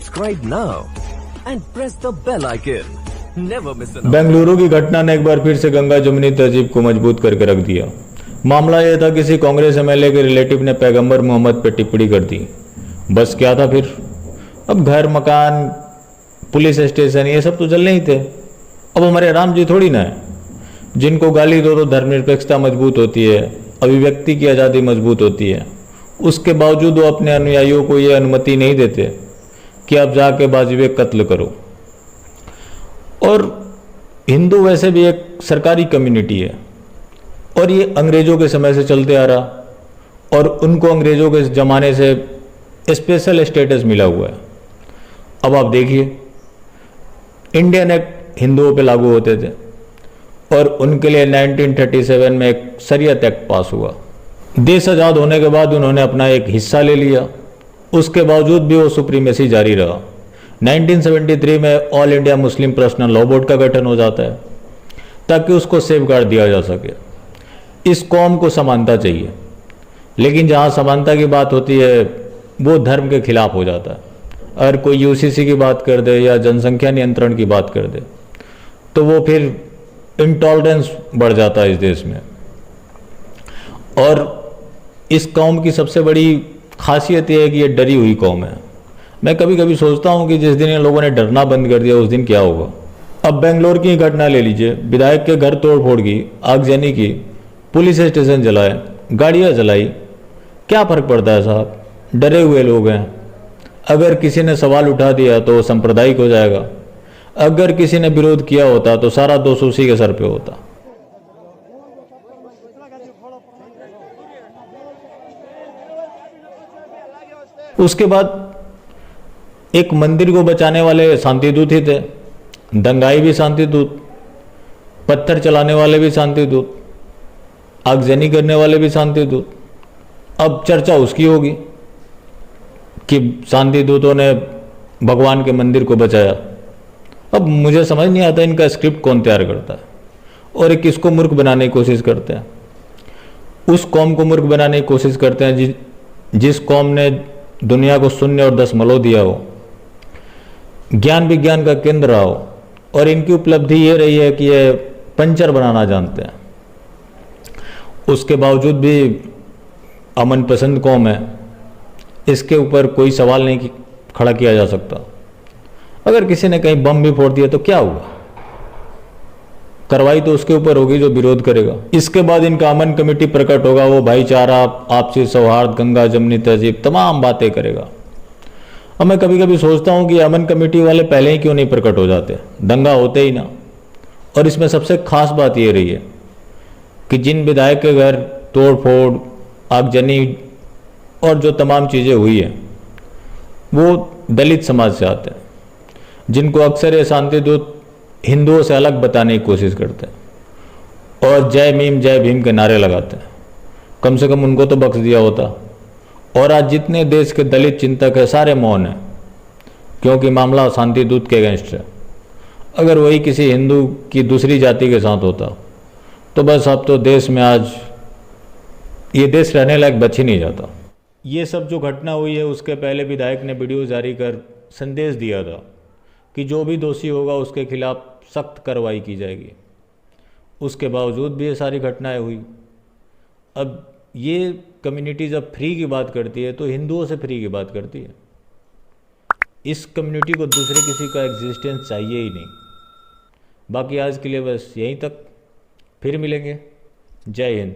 Subscribe now and press the bell icon. Never miss an Bengaluru की घटना ने एक बार फिर से गंगा जमुनी तहजीब को मजबूत करके रख दिया। मामला यह था, किसी कांग्रेस एमएलए के रिलेटिव ने पैगंबर मोहम्मद पर टिप्पणी कर दी। बस क्या था फिर, अब घर मकान पुलिस स्टेशन ये सब तो जलने ही थे। अब हमारे राम जी थोड़ी ना है, जिनको गाली दो तो धर्मनिरपेक्षता मजबूत होती है, अभिव्यक्ति की आज़ादी मजबूत होती है। उसके बावजूद वो अपने अनुयायियों को ये अनुमति नहीं देते कि आप जाके वाजिबे कत्ल करो। और हिंदू वैसे भी एक सरकारी कम्युनिटी है और ये अंग्रेज़ों के समय से चलते आ रहा और उनको अंग्रेज़ों के ज़माने से स्पेशल स्टेटस मिला हुआ है। अब आप देखिए, इंडियन एक्ट हिंदुओं पे लागू होते थे और उनके लिए 1937 में एक शरीयत एक्ट पास हुआ। देश आज़ाद होने के बाद उन्होंने अपना एक हिस्सा ले लिया, उसके बावजूद भी वो सुप्रीमेसी जारी रहा। 1973 में all India Muslim personal law board का गठन हो जाता है ताकि उसको सेफगार्ड दिया जा सके। इस कौम को समानता चाहिए, लेकिन जहाँ समानता की बात होती है वो धर्म के खिलाफ हो जाता है। अगर कोई यूसीसी की बात कर दे या जनसंख्या नियंत्रण की बात कर दे तो वो फिर इंटॉलरेंस बढ़ जाता है इस देश में। और इस कौम की सबसे बड़ी खासियत यह है कि ये डरी हुई कौम है। मैं कभी कभी सोचता हूँ कि जिस दिन इन लोगों ने डरना बंद कर दिया उस दिन क्या होगा। अब बेंगलोर की घटना ले लीजिए, विधायक के घर तोड़ फोड़ की, आगजनी की, पुलिस स्टेशन जलाए, गाड़ियाँ जलाई, क्या फ़र्क पड़ता है साहब? डरे हुए लोग हैं। अगर किसी ने सवाल उठा दिया तो सांप्रदायिक हो जाएगा, अगर किसी ने विरोध किया होता तो सारा दोष उसी के सर पे होता। उसके बाद एक मंदिर को बचाने वाले शांतिदूत ही थे, दंगाई भी शांतिदूत, पत्थर चलाने वाले भी शांतिदूत, आगजनी करने वाले भी शांतिदूत। अब चर्चा उसकी होगी कि शांतिदूतों ने भगवान के मंदिर को बचाया। अब मुझे समझ नहीं आता इनका स्क्रिप्ट कौन तैयार करता है और ये किसको मूर्ख बनाने की कोशिश करते हैं। उस कौम को मूर्ख बनाने की कोशिश करते हैं जिस कौम ने दुनिया को शून्य और दशमलव दिया हो, ज्ञान विज्ञान का केंद्र रहा हो, और इनकी उपलब्धि ये रही है कि ये पंचर बनाना जानते हैं। उसके बावजूद भी अमन पसंद कौम है, इसके ऊपर कोई सवाल नहीं खड़ा किया जा सकता। अगर किसी ने कहीं बम भी फोड़ दिया तो क्या हुआ? कार्रवाई तो उसके ऊपर होगी जो विरोध करेगा। इसके बाद इनका अमन कमेटी प्रकट होगा, वो भाईचारा, आपसी सौहार्द, गंगा जमुनी तहजीब, तमाम बातें करेगा। अब मैं कभी कभी सोचता हूँ कि अमन कमेटी वाले पहले ही क्यों नहीं प्रकट हो जाते, दंगा होते ही ना। और इसमें सबसे खास बात ये रही है कि जिन विधायक के घर तोड़ फोड़, आगजनी और जो तमाम चीज़ें हुई हैं वो दलित समाज से आते हैं, जिनको अक्सर ये शांतिदूत हिंदुओं से अलग बताने की कोशिश करते हैं और जय भीम जय भीम के नारे लगाते हैं। कम से कम उनको तो बख्श दिया होता। और आज जितने देश के दलित चिंतक हैं सारे मौन हैं, क्योंकि मामला शांतिदूत के अगेंस्ट है। अगर वही किसी हिंदू की दूसरी जाति के साथ होता तो बस अब तो देश में आज ये देश रहने लायक बच ही नहीं जाता। ये सब जो घटना हुई है उसके पहले विधायक ने वीडियो जारी कर संदेश दिया था कि जो भी दोषी होगा उसके खिलाफ सख्त कार्रवाई की जाएगी। उसके बावजूद भी ये सारी घटनाएं हुई। अब ये कम्युनिटी जब फ्री की बात करती है तो हिंदुओं से फ्री की बात करती है। इस कम्युनिटी को दूसरे किसी का एग्जिस्टेंस चाहिए ही नहीं। बाकी आज के लिए बस यहीं तक, फिर मिलेंगे। जय हिंद।